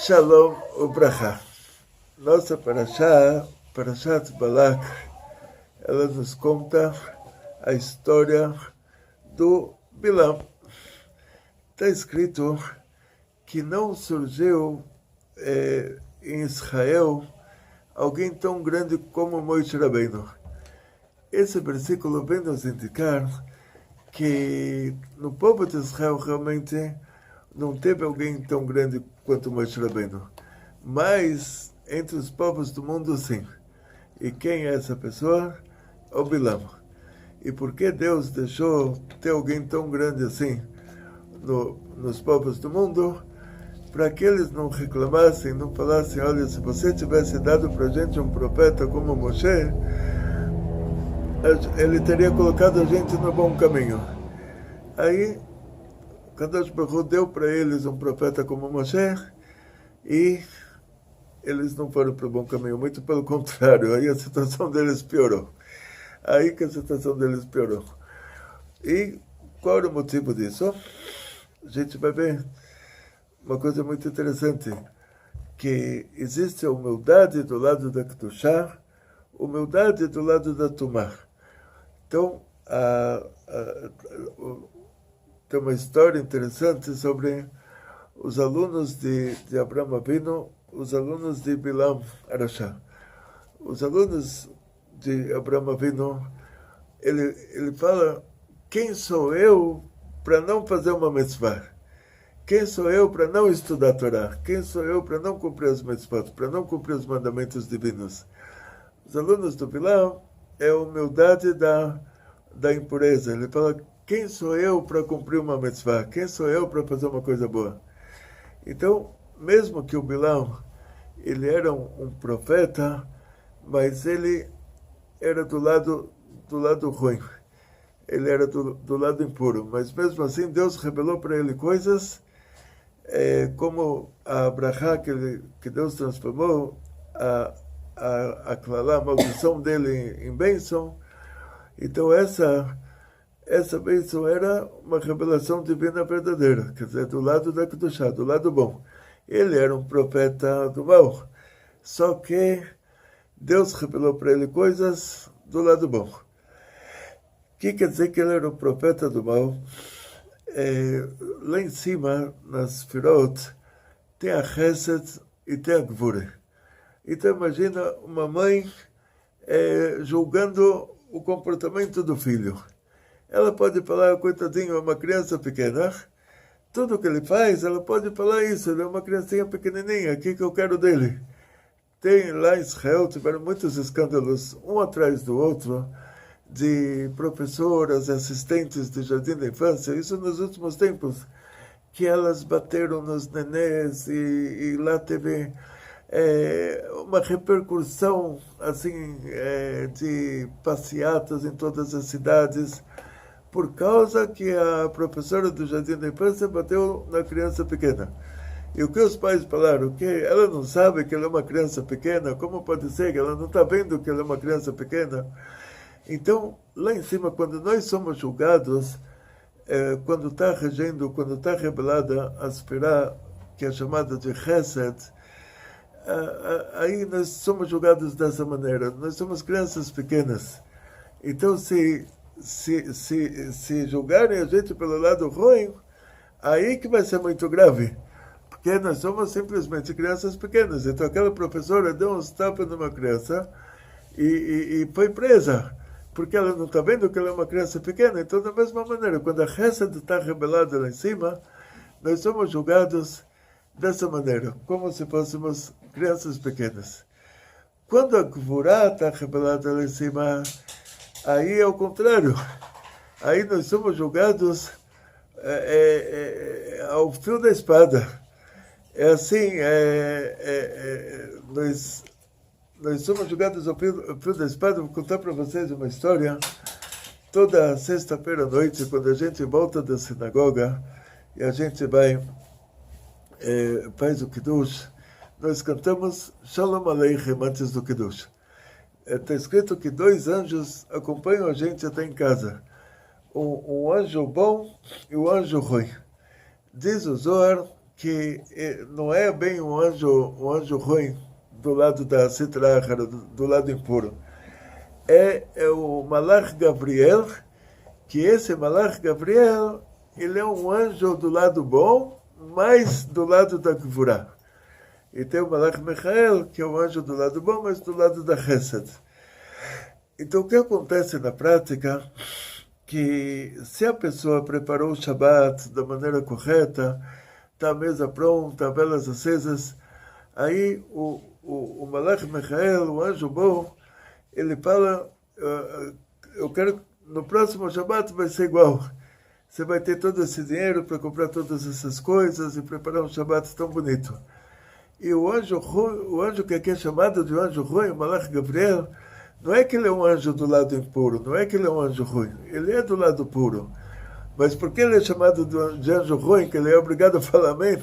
Shalom Ubracha. Nossa Parashat Balak, ela nos conta a história do Bilam. Está escrito que não surgiu em Israel alguém tão grande como Moshe Rabbeinu. Esse versículo vem nos indicar que no povo de Israel realmente não teve alguém tão grande quanto Moshe Rabbeinu. Mas entre os povos do mundo, sim. E quem é essa pessoa? O Bilam. E por que Deus deixou ter alguém tão grande assim nos povos do mundo? Para que eles não reclamassem, não falassem: olha, se você tivesse dado para a gente um profeta como Moshe, ele teria colocado a gente no bom caminho. Aí, Kadosh Baruch Hu deu para eles um profeta como Moshe e eles não foram para o bom caminho, muito pelo contrário, aí a situação deles piorou. Aí que a situação deles piorou. E qual era o motivo disso? A gente vai ver uma coisa muito interessante, que existe a humildade do lado da Kedushá, humildade do lado da Tumá. Então, tem uma história interessante sobre os alunos de Abraham Avinu, os alunos de Bilam Arashá. Os alunos de Abraham Avinu, ele fala: quem sou eu para não fazer uma mitzvah? Quem sou eu para não estudar a Torá? Quem sou eu para não cumprir as mitzvot, para não cumprir os mandamentos divinos? Os alunos do Bilam é a humildade da impureza. Ele fala: quem sou eu para cumprir uma mitzvah? Quem sou eu para fazer uma coisa boa? Então, mesmo que o Bilam ele era um profeta, mas ele era do lado ruim. Ele era do lado impuro. Mas mesmo assim, Deus revelou para ele coisas como a brachá que Deus transformou, a clalá, a maldição dele em bênção. Então essa bênção era uma revelação divina verdadeira, quer dizer, do lado da Kedushá, do lado bom. Ele era um profeta do mal, só que Deus revelou para ele coisas do lado bom. O que quer dizer que ele era um profeta do mal? Lá em cima, nas Sefirot, tem a Chesed e tem a Gvura. Então imagina uma mãe julgando o comportamento do filho. Ela pode falar: coitadinho, é uma criança pequena. Tudo que ele faz, ela pode falar isso. Ele é uma criancinha pequenininha, o que eu quero dele? Tem lá em Israel, tiveram muitos escândalos, um atrás do outro, de professoras, assistentes de jardim da infância, isso nos últimos tempos, que elas bateram nos nenés e lá teve uma repercussão assim, de passeatas em todas as cidades, por causa que a professora do jardim da infância bateu na criança pequena. E o que os pais falaram? Que ela não sabe que ela é uma criança pequena? Como pode ser que ela não está vendo que ela é uma criança pequena? Então, lá em cima, quando nós somos julgados, quando está regendo, quando está revelada a Sefirá, que é chamada de Chesed, aí nós somos julgados dessa maneira. Nós somos crianças pequenas. Então, se julgarem a gente pelo lado ruim, aí que vai ser muito grave. Porque nós somos simplesmente crianças pequenas. Então aquela professora deu uns tapas numa criança e foi presa. Porque ela não está vendo que ela é uma criança pequena. Então, da mesma maneira, quando a Chesed está revelada lá em cima, nós somos julgados dessa maneira, como se fôssemos crianças pequenas. Quando a Gvurá está revelada lá em cima, aí é o contrário. Aí nós somos julgados ao fio da espada. É assim, nós somos julgados ao fio da espada. Vou contar para vocês uma história. Toda sexta-feira à noite, quando a gente volta da sinagoga e a gente faz o Kiddush, nós cantamos Shalom Aleichem antes do Kiddush. Está escrito que 2 anjos acompanham a gente até em casa. Um anjo bom e um anjo ruim. Diz o Zohar que não é bem um anjo ruim do lado da Sitra Achara, do lado impuro. É o Malach Gabriel, que esse Malach Gabriel, ele é um anjo do lado bom, mas do lado da Gvurah. E tem o Malach Michael, que é o anjo do lado bom, mas do lado da Chesed. Então, o que acontece na prática, que se a pessoa preparou o Shabbat da maneira correta, está a mesa pronta, velas acesas, aí o Malach Michael, o anjo bom, ele fala, eu quero, no próximo Shabbat vai ser igual. Você vai ter todo esse dinheiro para comprar todas essas coisas e preparar um Shabbat tão bonito. E o anjo que aqui é chamado de anjo ruim, o Malach Gabriel, não é que ele é um anjo do lado impuro, não é que ele é um anjo ruim, ele é do lado puro. Mas por que ele é chamado de anjo ruim, que ele é obrigado a falar amém?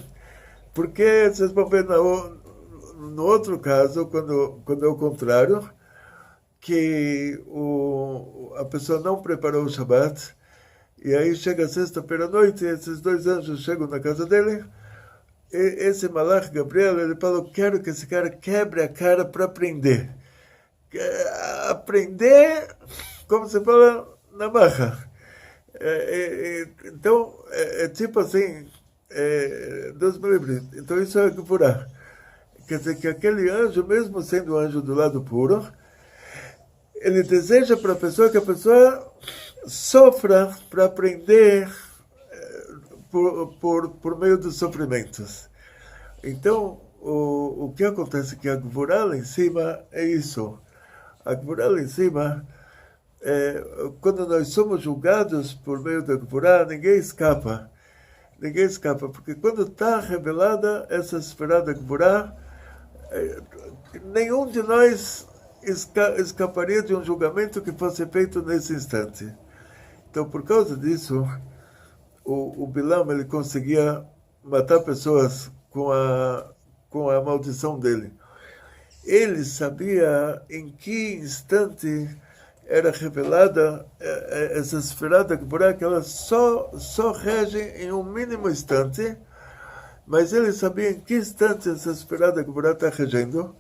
Porque vocês vão ver no outro caso, quando é o contrário, que a pessoa não preparou o Shabbat, e aí chega sexta-feira à noite, e esses dois anjos chegam na casa dele, esse Malach Gabriel, ele falou, quero que esse cara quebre a cara para aprender. Aprender, como se fala, na marra. Então, tipo assim, Deus me livre. Então, isso é Gvurah. Quer dizer que aquele anjo, mesmo sendo um anjo do lado puro, ele deseja para a pessoa que a pessoa sofra para aprender por meio dos sofrimentos. Então, o que acontece é que a Gvurah lá em cima é isso. A Gvurah lá em cima, quando nós somos julgados por meio da Gvurah, ninguém escapa. Ninguém escapa, porque quando está revelada essa esfera da Gvurah, nenhum de nós escaparia de um julgamento que fosse feito nesse instante. Então, por causa disso, o Bilam ele conseguia matar pessoas com a maldição dele. Ele sabia em que instante era revelada essa esfera da Gvurah, que ela só rege em um mínimo instante, mas ele sabia em que instante essa esfera da Gvurah está regendo,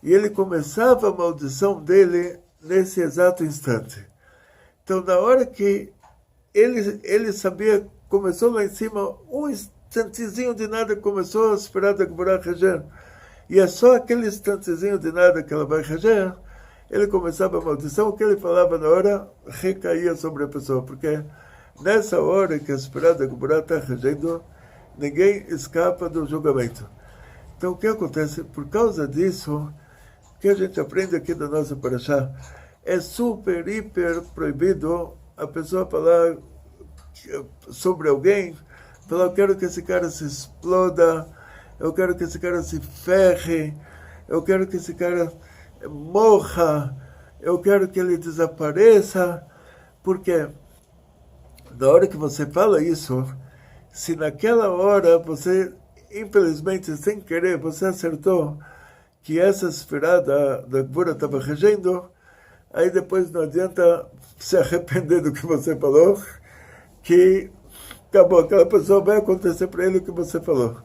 e ele começava a maldição dele nesse exato instante. Então, na hora que ele sabia, começou lá em cima, um instantezinho de nada, começou a esfera da Gvurah reger, e é só aquele instantezinho de nada que ela vai reger, ele começava a maldição, o que ele falava na hora recaía sobre a pessoa, porque nessa hora que a esfera da Gvurah está regendo, ninguém escapa do julgamento. Então, o que acontece? Por causa disso, o que a gente aprende aqui da nossa Parashá, é super, hiper proibido a pessoa falar sobre alguém, falar, eu quero que esse cara se exploda, eu quero que esse cara se ferre, eu quero que esse cara morra, eu quero que ele desapareça, porque na hora que você fala isso, se naquela hora você, infelizmente, sem querer, você acertou que essa esfera da Gvurah estava regendo, aí depois não adianta se arrepender do que você falou, que acabou, aquela pessoa vai acontecer para ele o que você falou.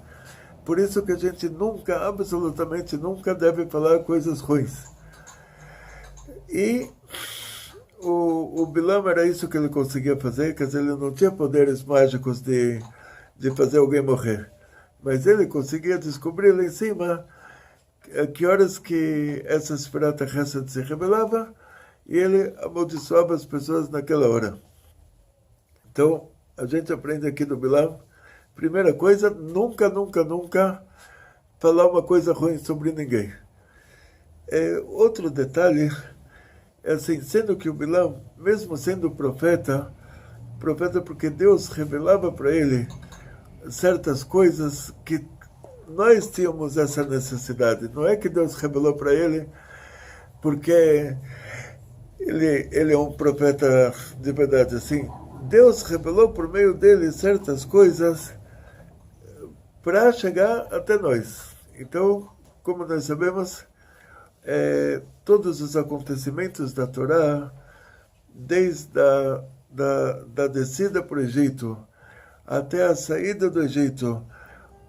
Por isso que a gente nunca, absolutamente nunca deve falar coisas ruins. E o Bilam era isso que ele conseguia fazer, quer dizer, ele não tinha poderes mágicos de fazer alguém morrer. Mas ele conseguia descobrir lá em cima que horas que essa esfera terrestre se revelava e ele amaldiçoava as pessoas naquela hora. Então, a gente aprende aqui do Bilam, primeira coisa, nunca falar uma coisa ruim sobre ninguém. Outro detalhe, é assim, sendo que o Bilam, mesmo sendo profeta porque Deus revelava para ele certas coisas que nós tínhamos essa necessidade. Não é que Deus revelou para ele porque ele é um profeta de verdade, assim. Deus revelou por meio dele certas coisas para chegar até nós. Então, como nós sabemos, todos os acontecimentos da Torá, desde da descida para o Egito até a saída do Egito,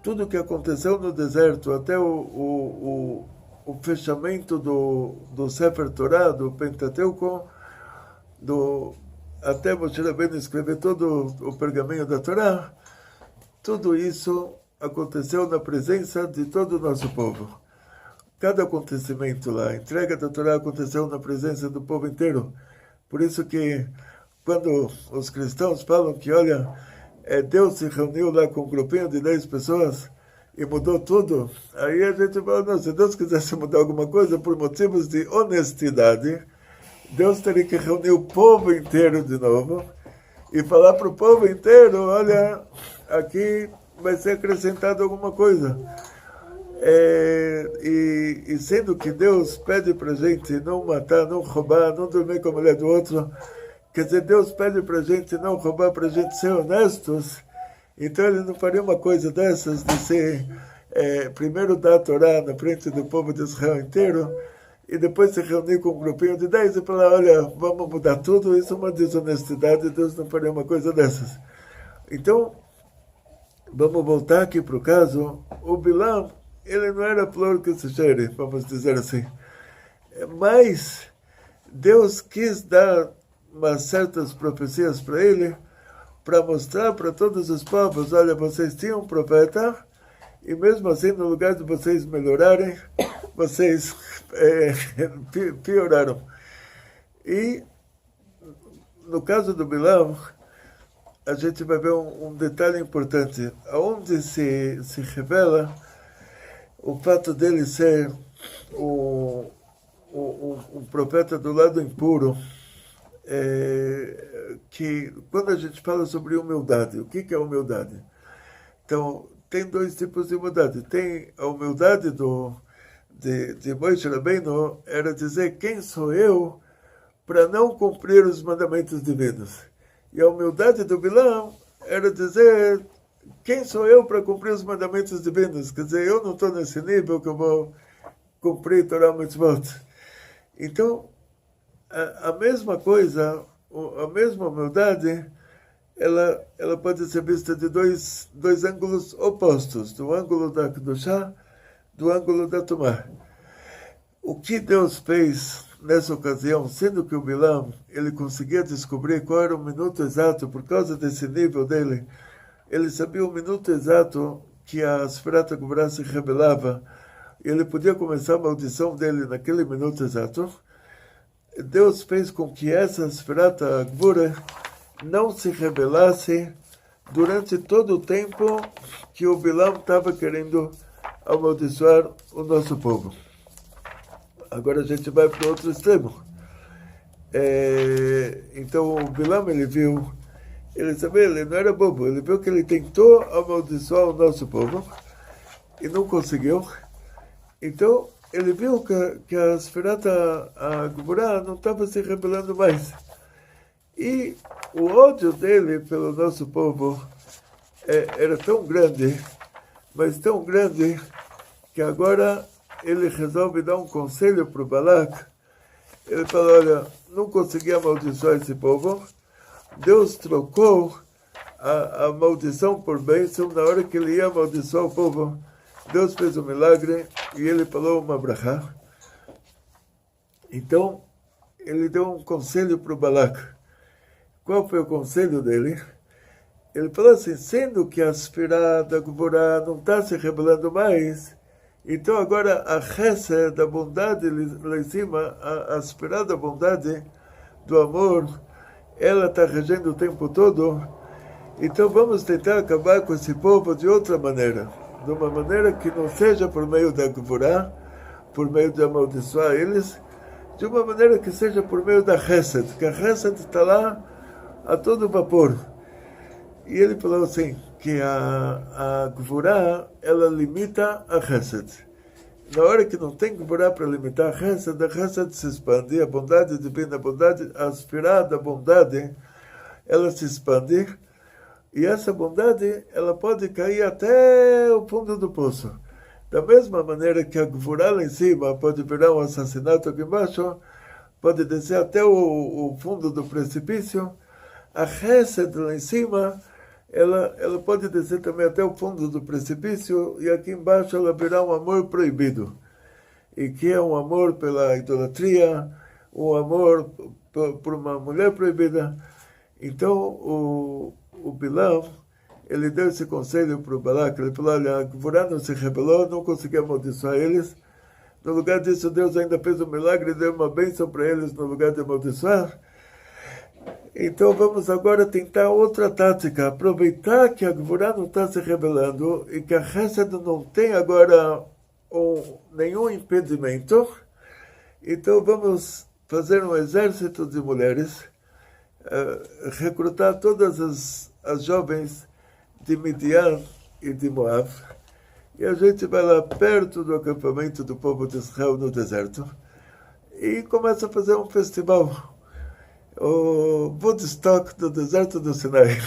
tudo que aconteceu no deserto, até o fechamento do Sefer Torah, do Pentateuco, até Moshe Rabbeinu escrever todo o pergaminho da Torá, tudo isso aconteceu na presença de todo o nosso povo. Cada acontecimento lá, a entrega da Torá aconteceu na presença do povo inteiro. Por isso que quando os cristãos falam que, olha, Deus se reuniu lá com um grupinho de 10 pessoas e mudou tudo, aí a gente fala, não, se Deus quisesse mudar alguma coisa por motivos de honestidade, Deus teria que reunir o povo inteiro de novo e falar para o povo inteiro, olha, aqui vai ser acrescentado alguma coisa. E sendo que Deus pede para a gente não matar, não roubar, não dormir com a mulher do outro, quer dizer, Deus pede para a gente não roubar, para a gente ser honestos, então Ele não faria uma coisa dessas de ser, primeiro dar a Torá na frente do povo de Israel inteiro, e depois se reunir com um grupinho de 10 e falar, olha, vamos mudar tudo, isso é uma desonestidade, Deus não faria uma coisa dessas. Então, vamos voltar aqui para o caso, o Bilam, ele não era flor que se cheire, vamos dizer assim. Mas Deus quis dar umas certas profecias para ele, para mostrar para todos os povos, olha, vocês tinham um profeta, e mesmo assim, no lugar de vocês melhorarem, vocês pioraram. E no caso do Bilam, a gente vai ver um detalhe importante, onde se revela o fato dele ser um profeta do lado impuro, que quando a gente fala sobre humildade, o que é humildade? Então, tem dois tipos de humildade. Tem a humildade de Moshe Rabbeinu, era dizer, quem sou eu para não cumprir os mandamentos divinos? E a humildade do Bilam era dizer, quem sou eu para cumprir os mandamentos divinos? Quer dizer, eu não estou nesse nível que eu vou cumprir Torah Mitzvot. Então, a mesma coisa, a mesma humildade, ela pode ser vista de dois ângulos opostos, do ângulo da Kedushá, do ângulo da Tumá. O que Deus fez nessa ocasião, sendo que o Bilam, ele conseguia descobrir qual era o minuto exato, por causa desse nível dele, ele sabia o minuto exato que a Sferat HaGvurá se rebelava, e ele podia começar a maldição dele naquele minuto exato. Deus fez com que essa Sferat HaGvurá não se rebelasse durante todo o tempo que o Bilam estava querendo amaldiçoar o nosso povo. Agora a gente vai para o outro extremo. Então o Bilam, ele viu, ele sabia, ele não era bobo, ele viu que ele tentou amaldiçoar o nosso povo e não conseguiu. Então ele viu que a Sferat HaGvurá não estava se rebelando mais. E o ódio dele pelo nosso povo era tão grande, mas tão grande, que agora ele resolve dar um conselho para o Balak. Ele fala, olha, não consegui amaldiçoar esse povo, Deus trocou a maldição por bênção. Na hora que ele ia amaldiçoar o povo, Deus fez um milagre e ele falou uma brachá. Então, ele deu um conselho para o Balak. Qual foi o conselho dele? Ele falou assim, sendo que a Sferat HaGvurá não está se rebelando mais, então agora a Chesed, da bondade lá em cima, a Sferat da bondade, do amor, ela está regendo o tempo todo. Então vamos tentar acabar com esse povo de outra maneira, de uma maneira que não seja por meio da Gvurá, por meio de amaldiçoar eles, de uma maneira que seja por meio da Chesed, que a Chesed está lá a todo vapor. E ele falou assim, que a Gvurá, ela limita a Chesed. Na hora que não tem Gvurá para limitar a Chesed se expande, a bondade divina, a bondade, a Sferat da bondade, ela se expande, e essa bondade, ela pode cair até o fundo do poço. Da mesma maneira que a Gvurá lá em cima pode virar um assassinato aqui embaixo, pode descer até o fundo do precipício, a Chesed lá em cima, ela pode descer também até o fundo do precipício e aqui embaixo ela virá um amor proibido. E que é um amor pela idolatria, um amor por uma mulher proibida. Então, o Bilam, ele deu esse conselho para o Balac, ele falou, olha, a Gvorá não se rebelou, não conseguiu amaldiçoar eles. No lugar disso, Deus ainda fez um milagre e deu uma bênção para eles no lugar de amaldiçoar. Então, vamos agora tentar outra tática, aproveitar que a Gvorá não está se rebelando e que a Hesed não tem agora nenhum impedimento. Então, vamos fazer um exército de mulheres, recrutar todas as jovens de Midian e de Moab, e a gente vai lá perto do acampamento do povo de Israel no deserto e começa a fazer um festival, o Woodstock do deserto do Sinai.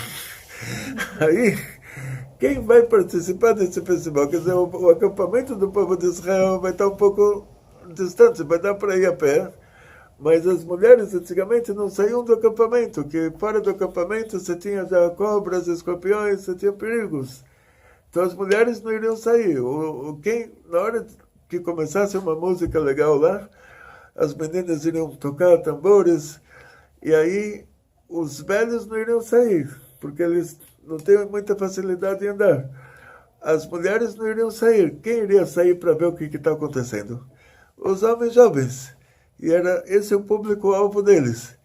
Aí, quem vai participar desse festival? Quer dizer, o acampamento do povo de Israel vai estar um pouco distante, vai dar para ir a pé, mas as mulheres antigamente não saíam do acampamento, que fora do acampamento você tinha já cobras, escorpiões, você tinha perigos. Então as mulheres não iriam sair. Na hora que começasse uma música legal lá, as meninas iriam tocar tambores, e aí os velhos não iriam sair, porque eles não têm muita facilidade em andar. As mulheres não iriam sair. Quem iria sair para ver o que está acontecendo? Os homens jovens. E esse é o público-alvo deles.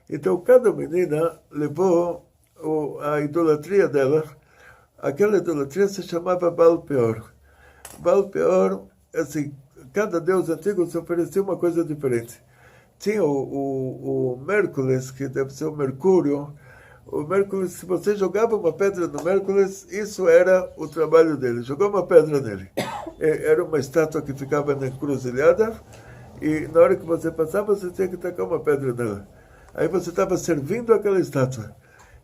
Então, cada menina levou a idolatria dela. Aquela idolatria se chamava Baal Peor. Baal Peor, assim, cada deus antigo se oferecia uma coisa diferente. Tinha o Mércules, que deve ser o Mercúrio. O Mércules, se você jogava uma pedra no Mércules, isso era o trabalho dele. Jogou uma pedra nele. Era uma estátua que ficava na encruzilhada, e na hora que você passava, você tinha que tacar uma pedra nela. Aí você estava servindo aquela estátua.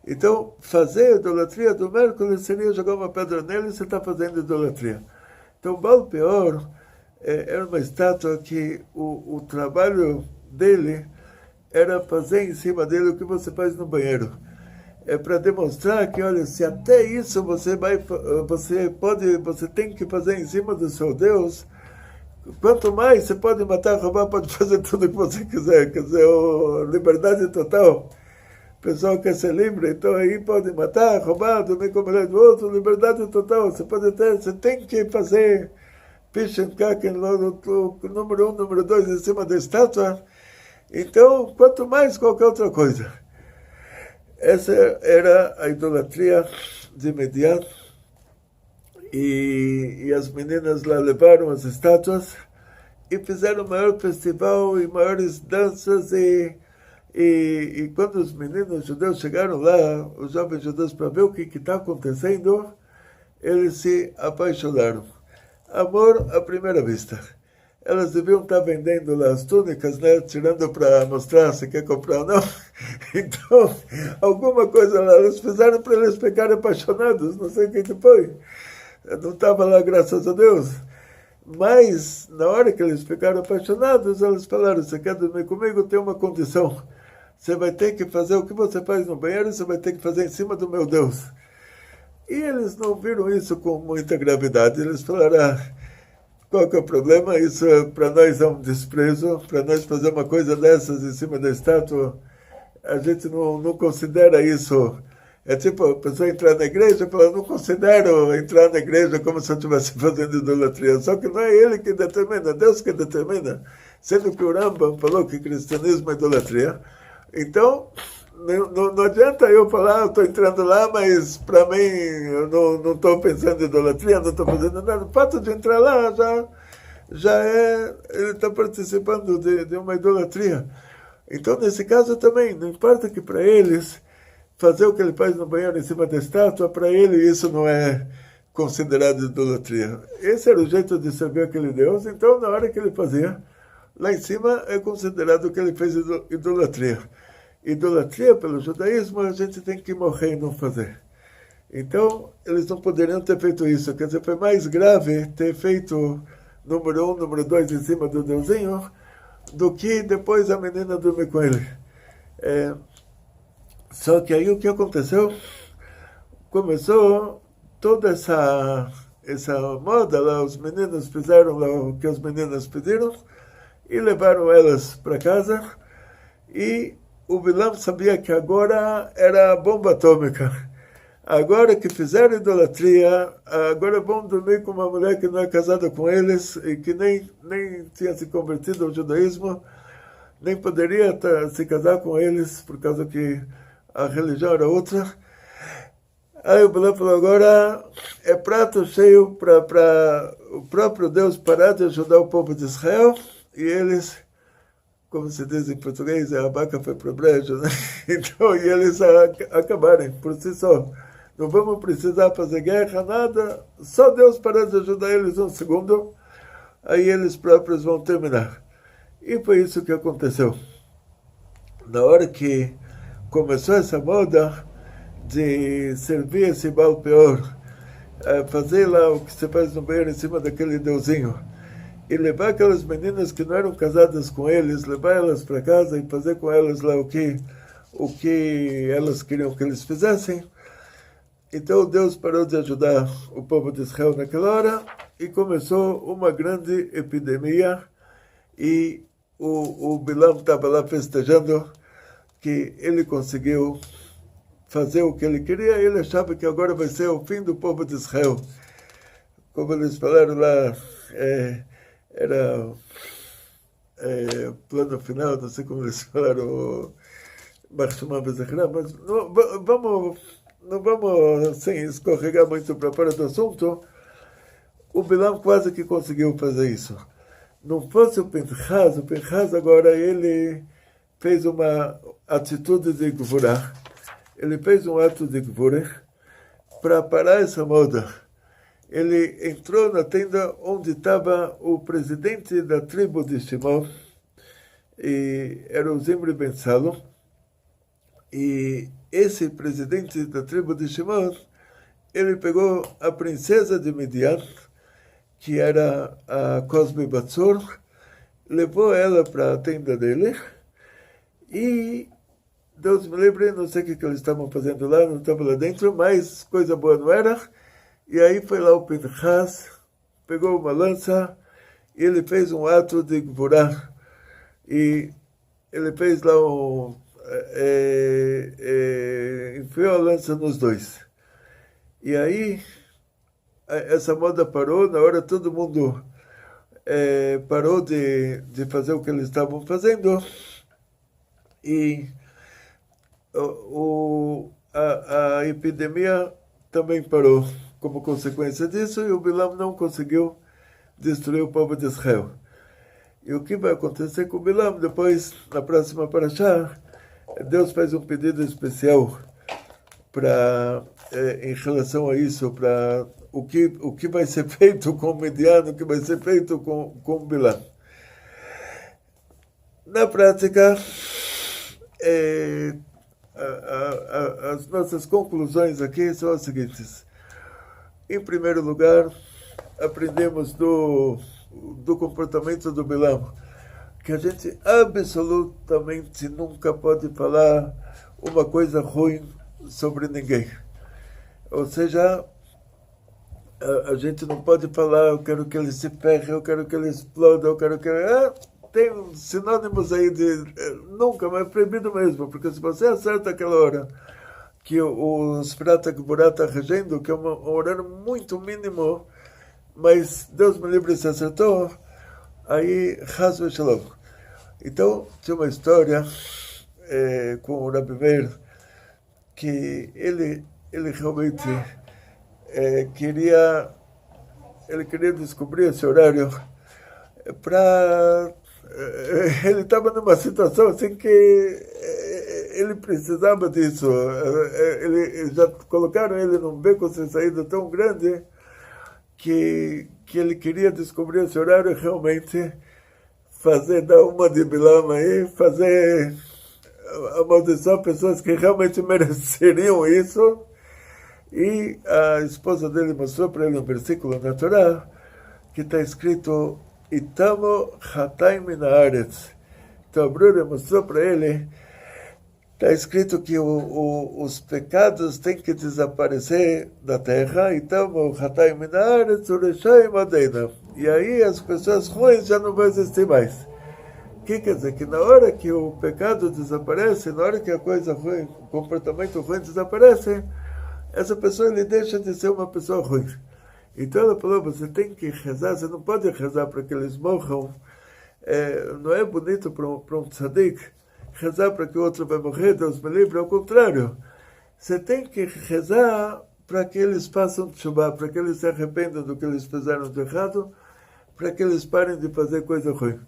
Então, fazer a idolatria do Mércules seria jogar uma pedra nele e você está fazendo idolatria. Então, Baal Peor era uma estátua que o trabalho dele era fazer em cima dele o que você faz no banheiro. É para demonstrar que, olha, se até isso você tem que fazer em cima do seu Deus, quanto mais você pode matar, roubar, pode fazer tudo o que você quiser. Quer dizer, liberdade total. O pessoal quer ser livre, então aí pode matar, roubar, dormir com a mulher do outro, liberdade total. Você tem que fazer Pishenkaken, número 1, número 2, em cima da estátua. Então, quanto mais qualquer outra coisa. Essa era a idolatria de Midian. E as meninas lá levaram as estátuas e fizeram o maior festival e maiores danças. E quando os meninos judeus chegaram lá, os jovens judeus, para ver o que está acontecendo, eles se apaixonaram. Amor à primeira vista. Elas deviam estar vendendo lá as túnicas, né? Tirando para mostrar se quer comprar ou não. Então, alguma coisa lá elas fizeram para eles ficarem apaixonados. Não sei o que foi. Não estava lá, graças a Deus. Mas, na hora que eles ficaram apaixonados, eles falaram, você quer dormir comigo? Tem uma condição. Você vai ter que fazer o que você faz no banheiro, você vai ter que fazer em cima do meu Deus. E eles não viram isso com muita gravidade. Eles falaram, qual que é o problema? Isso para nós é um desprezo. Para nós fazer uma coisa dessas em cima da estátua, a gente não considera isso. É tipo, a pessoa entrar na igreja e falar, não considero entrar na igreja como se eu estivesse fazendo idolatria. Só que não é ele que determina, é Deus que determina. Sendo que o Rambam falou que cristianismo é idolatria. Então, não adianta eu falar, eu estou entrando lá, mas para mim eu não estou pensando em idolatria, não estou fazendo nada. O fato de entrar lá ele está participando de uma idolatria. Então, nesse caso também, não importa que para eles, fazer o que ele faz no banheiro em cima da estátua, para ele isso não é considerado idolatria. Esse era o jeito de servir aquele Deus, então na hora que ele fazia, lá em cima é considerado que ele fez idolatria. Idolatria pelo judaísmo a gente tem que morrer e não fazer. Então, eles não poderiam ter feito isso. Quer dizer, foi mais grave ter feito número 1, número 2 em cima do deusinho, do que depois a menina dormir com ele. Só que aí o que aconteceu? começou toda essa moda lá, os meninos fizeram lá o que as meninas pediram e levaram elas para casa, e o Bilam sabia que agora era a bomba atômica. Agora que fizeram idolatria, agora vão dormir com uma mulher que não é casada com eles e que nem tinha se convertido ao judaísmo, nem poderia se casar com eles por causa que a religião era outra. Aí o Bilam falou, agora é prato cheio para o próprio Deus parar de ajudar o povo de Israel, e eles, como se diz em português, a vaca foi pro brejo, né? Então, e eles acabarem por si só. Não vamos precisar fazer guerra, nada, só Deus parar de ajudar eles um segundo, aí eles próprios vão terminar. E foi isso que aconteceu. Na hora que começou essa moda de servir esse Baal Peor, fazer lá o que se faz no banheiro em cima daquele deusinho, e levar aquelas meninas que não eram casadas com eles, levar elas para casa e fazer com elas lá o que elas queriam que eles fizessem. Então Deus parou de ajudar o povo de Israel naquela hora e começou uma grande epidemia, e o Bilam estava lá festejando que ele conseguiu fazer o que ele queria, e ele achava que agora vai ser o fim do povo de Israel. Como eles falaram lá, era plano final, não sei como eles falaram, mas não vamos assim, escorregar muito para fora do assunto. O Bilam quase que conseguiu fazer isso. Não fosse o Pinchas agora ele fez uma atitude de gvurah. Ele fez um ato de gvurah para parar essa moda. Ele entrou na tenda onde estava o presidente da tribo de Shimon, e era o Zimri Ben Salom, e esse presidente da tribo de Shimon, ele pegou a princesa de Midian, que era a Cosme Batzor, levou ela para a tenda dele, e Deus me livre, não sei o que eles estavam fazendo lá, não estava lá dentro, mas coisa boa não era. E aí foi lá o Pinchas, pegou uma lança, e ele fez um ato de gvurah, e ele fez lá enfiou a lança nos dois. E aí essa moda parou, na hora todo mundo parou de fazer o que eles estavam fazendo, e a epidemia também parou como consequência disso, e o Bilam não conseguiu destruir o povo de Israel. E o que vai acontecer com o Bilam depois, na próxima parashá, Deus faz um pedido especial em relação a isso, para o que vai ser feito com o Midian, o que vai ser feito com o Bilam. Na prática, as nossas conclusões aqui são as seguintes. Em primeiro lugar, aprendemos do comportamento do Bilam que a gente absolutamente nunca pode falar uma coisa ruim sobre ninguém. Ou seja, a gente não pode falar, eu quero que ele se ferre, eu quero que ele exploda, eu quero que ele... tem sinônimos aí de nunca, mas é proibido mesmo, porque se você acerta aquela hora que o Sfirat HaGvurah está regendo, que é um horário muito mínimo, mas Deus me livre se acertou, aí Chas v'Shalom. Então, tinha uma história com o Rabbi Meir, que ele realmente queria descobrir esse horário para... ele estava numa situação assim que ele precisava disso. Ele já colocaram ele num beco sem saída tão grande que ele queria descobrir esse horário e realmente dar uma de Bilam aí, fazer amaldiçoar pessoas que realmente mereceriam isso. E a esposa dele mostrou para ele um versículo na Torá que está escrito Itamo Hatai Minaretz. Então a Brura mostrou para ele Está escrito que os pecados têm que desaparecer da terra, então o Hatay Minaretz, o Reshai Madeina. E aí as pessoas ruins já não vão existir mais. O que quer dizer? Que na hora que o pecado desaparece, na hora que a coisa ruim, o comportamento ruim desaparece, essa pessoa ele deixa de ser uma pessoa ruim. Então ela falou, você tem que rezar, você não pode rezar para que eles morram. Não é bonito para um tzadik rezar para que o outro vai morrer, Deus me livre, ao contrário. Você tem que rezar para que eles façam tshuva, para que eles se arrependam do que eles fizeram de errado, para que eles parem de fazer coisa ruim.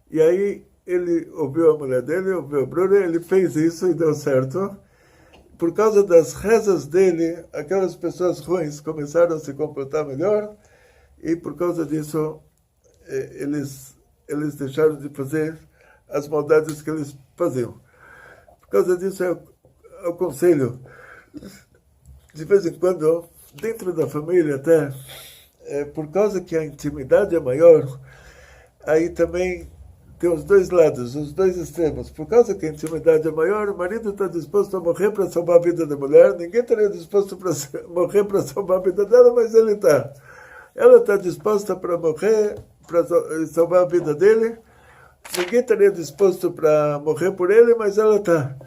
E aí ele ouviu a mulher dele, ouviu a Bruna, ele fez isso e deu certo. Por causa das rezas dele, aquelas pessoas ruins começaram a se comportar melhor e por causa disso eles deixaram de fazer as maldades que eles faziam. Por causa disso, eu aconselho, de vez em quando, dentro da família até, por causa que a intimidade é maior, aí também tem os dois lados, os dois extremos. Por causa que a intimidade é maior, o marido está disposto a morrer para salvar a vida da mulher, ninguém estaria disposto para morrer para salvar a vida dela, mas ele está. Ela está disposta para morrer, para salvar a vida dele, ninguém estaria disposto para morrer por ele, mas ela está.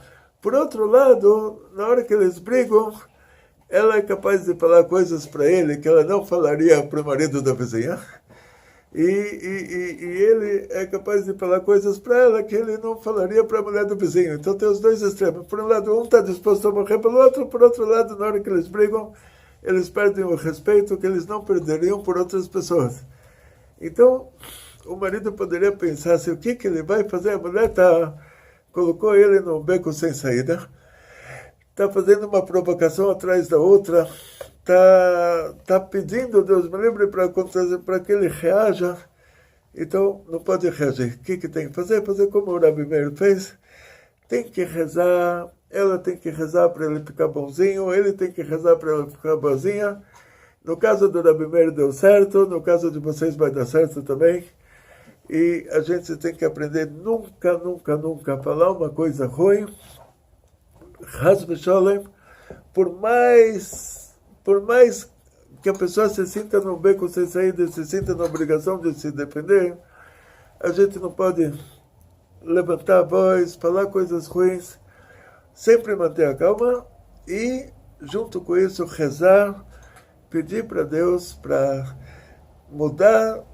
Por outro lado, na hora que eles brigam, ela é capaz de falar coisas para ele que ela não falaria para o marido da vizinha. E ele é capaz de falar coisas para ela que ele não falaria para a mulher do vizinho. Então tem os dois extremos. Por um lado, um está disposto a morrer pelo outro. Por outro lado, na hora que eles brigam, eles perdem o respeito que eles não perderiam por outras pessoas. Então, o marido poderia pensar assim, o que ele vai fazer? A mulher colocou ele num beco sem saída, está fazendo uma provocação atrás da outra, está pedindo, Deus me livre, para que ele reaja. Então, não pode reagir. O que tem que fazer? Fazer como o Rabi Meir fez. Tem que rezar, ela tem que rezar para ele ficar bonzinho, ele tem que rezar para ela ficar boazinha. No caso do Rabi Meir deu certo, no caso de vocês vai dar certo também. E a gente tem que aprender nunca, nunca, nunca falar uma coisa ruim, Chas v'Sholem, por mais que a pessoa se sinta no beco sem saída, se sinta na obrigação de se defender, a gente não pode levantar a voz, falar coisas ruins, sempre manter a calma e, junto com isso, rezar, pedir para Deus para mudar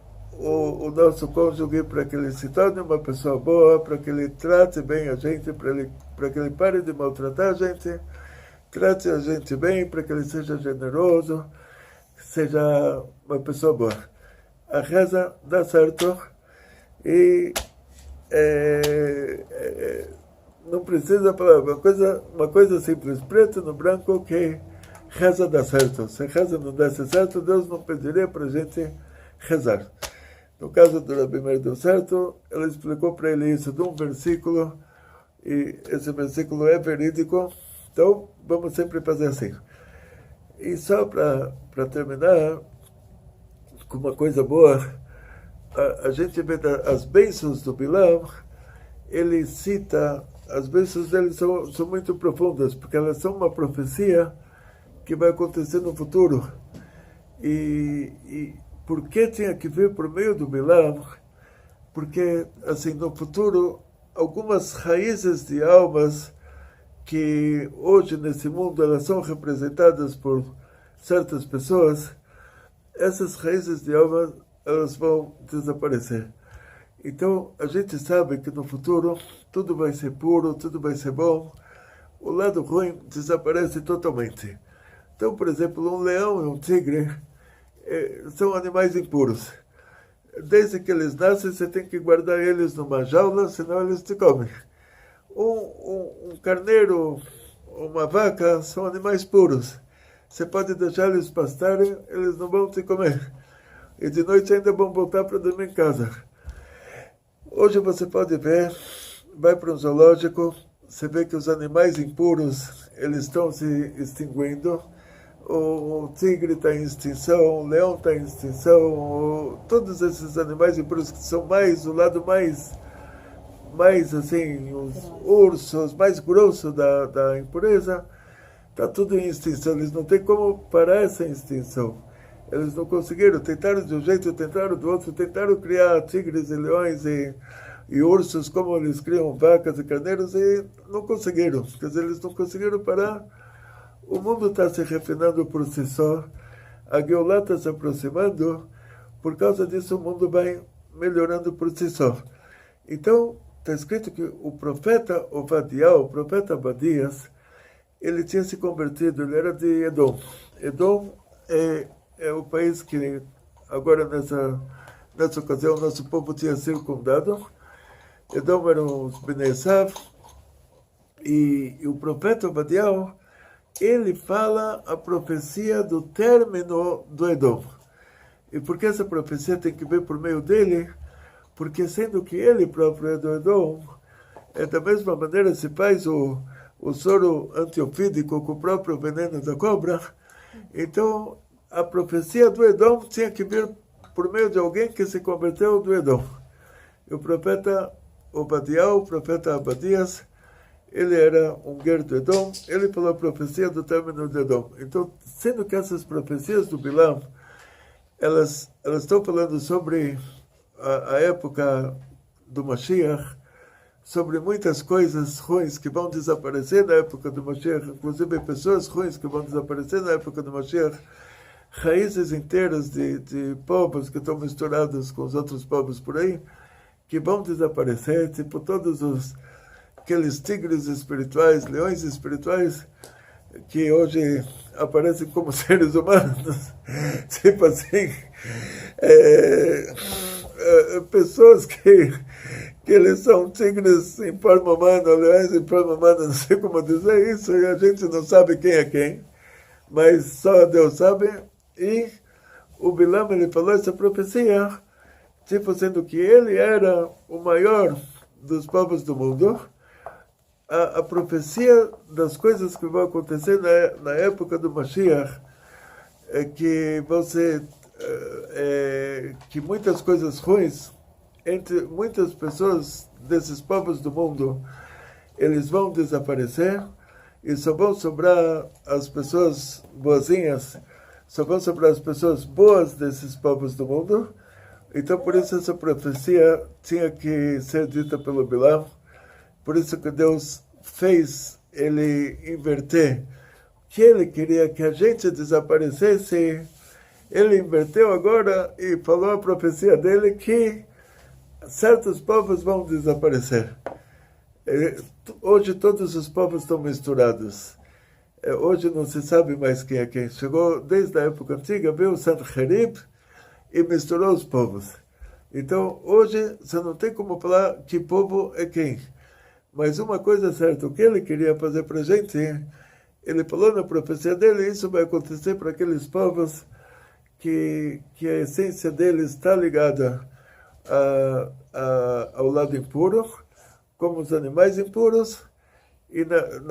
o nosso cônjuge para que ele se torne uma pessoa boa, para que ele trate bem a gente, para que ele pare de maltratar a gente, trate a gente bem, para que ele seja generoso, seja uma pessoa boa. A reza dá certo e não precisa falar uma coisa simples, preto no branco, que reza dá certo. Se reza não desse certo, Deus não pediria para a gente rezar. No caso do Rabi Meir deu certo, ela explicou para ele isso de um versículo, e esse versículo é verídico, então vamos sempre fazer assim. E só para terminar, com uma coisa boa, a gente vê as bênçãos do Bilam, ele cita, as bênçãos dele são muito profundas, porque elas são uma profecia que vai acontecer no futuro. E por que tinha que vir por meio do Bilam? Porque, assim, no futuro, algumas raízes de almas que hoje nesse mundo elas são representadas por certas pessoas, essas raízes de almas elas vão desaparecer. Então, a gente sabe que no futuro tudo vai ser puro, tudo vai ser bom, o lado ruim desaparece totalmente. Então, por exemplo, um leão e um tigre são animais impuros. Desde que eles nascem, você tem que guardar eles numa jaula, senão eles te comem. Um carneiro, uma vaca, são animais puros. Você pode deixar eles pastarem, eles não vão te comer. E de noite ainda vão voltar para dormir em casa. Hoje você pode ver, vai para um zoológico, você vê que os animais impuros, eles estão se extinguindo. O tigre está em extinção, o leão está em extinção, todos esses animais impuros que são o lado mais assim, os ursos mais grossos da impureza, está tudo em extinção. Eles não têm como parar essa extinção. Eles não conseguiram, tentaram de um jeito, tentaram do outro, tentaram criar tigres e leões e ursos, como eles criam vacas e carneiros, e não conseguiram. Quer dizer, eles não conseguiram parar. O mundo está se refinando por si só, a Geulah está se aproximando, por causa disso o mundo vai melhorando por si só. Então, está escrito que o profeta Ovadiah, o profeta Abadias, ele tinha se convertido, ele era de Edom. Edom é o país que agora nessa ocasião nosso povo tinha circundado. Edom eram os Bnei Esav, e o profeta Obadiah, ele fala a profecia do término do Edom. E por que essa profecia tem que ver por meio dele? Porque sendo que ele próprio é do Edom, da mesma maneira se faz o soro antiofídico com o próprio veneno da cobra, então a profecia do Edom tinha que vir por meio de alguém que se converteu do Edom. E o profeta Obadiah, o profeta Abadias, ele era um ger do Edom, ele falou a profecia do término do Edom. Então, sendo que essas profecias do Bilam, elas estão falando sobre a época do Mashiach, sobre muitas coisas ruins que vão desaparecer na época do Mashiach, inclusive pessoas ruins que vão desaparecer na época do Mashiach, raízes inteiras de povos que estão misturados com os outros povos por aí, que vão desaparecer, tipo todos aqueles tigres espirituais, leões espirituais, que hoje aparecem como seres humanos, tipo assim, pessoas que eles são tigres em forma humana, leões em forma humana, não sei como dizer isso, e a gente não sabe quem é quem, mas só Deus sabe. E o Bilam, ele falou essa profecia, tipo sendo que ele era o maior dos povos do mundo. A profecia das coisas que vão acontecer na época do Mashiach é que vão ser que muitas coisas ruins entre muitas pessoas desses povos do mundo, eles vão desaparecer e só vão sobrar as pessoas boazinhas, só vão sobrar as pessoas boas desses povos do mundo. Então, por isso essa profecia tinha que ser dita pelo Bilam. Por isso que Deus fez ele inverter. Que ele queria que a gente desaparecesse, ele inverteu agora e falou a profecia dele que certos povos vão desaparecer. Hoje todos os povos estão misturados. Hoje não se sabe mais quem é quem. Chegou desde a época antiga, veio o Sanherib e misturou os povos. Então, hoje você não tem como falar que povo é quem. Mas uma coisa é certa, o que ele queria fazer para a gente, ele falou na profecia dele, isso vai acontecer para aqueles povos que a essência deles está ligada ao lado impuro, como os animais impuros, e